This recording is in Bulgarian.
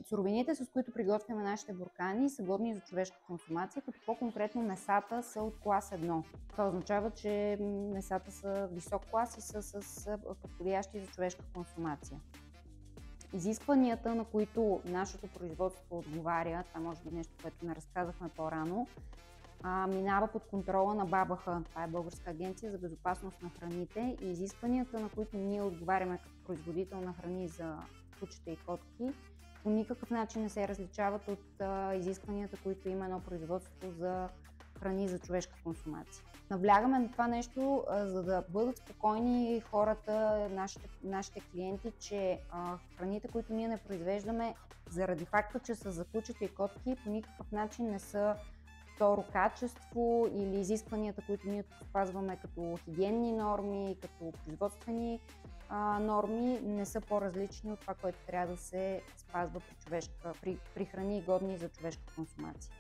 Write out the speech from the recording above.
Суровините, с които приготвяме нашите буркани, са годни за човешка консумация, като по-конкретно месата са от клас 1. Това означава, че месата са висок клас и са с подходящи за човешка консумация. Изискванията, на които нашето производство отговаря, това може би нещо, което не разказахме по-рано, минава под контрола на БАБХ. Това е Българска агенция за безопасност на храните, и изискванията, на които ние отговаряме като производител на храни за кучета и котки, по никакъв начин не се различават от изискванията, които има едно производство за храни за човешка консумация. Наблягаме на това нещо, за да бъдат спокойни хората, нашите клиенти, че храните, които ние не произвеждаме, заради факта, че са за кучета и котки, по никакъв начин не са второ качество или изискванията, които ние спазваме като хигиенни норми, като производствени норми, не са по-различни от това, което трябва да се спазва при храни, годни за човешка консумация.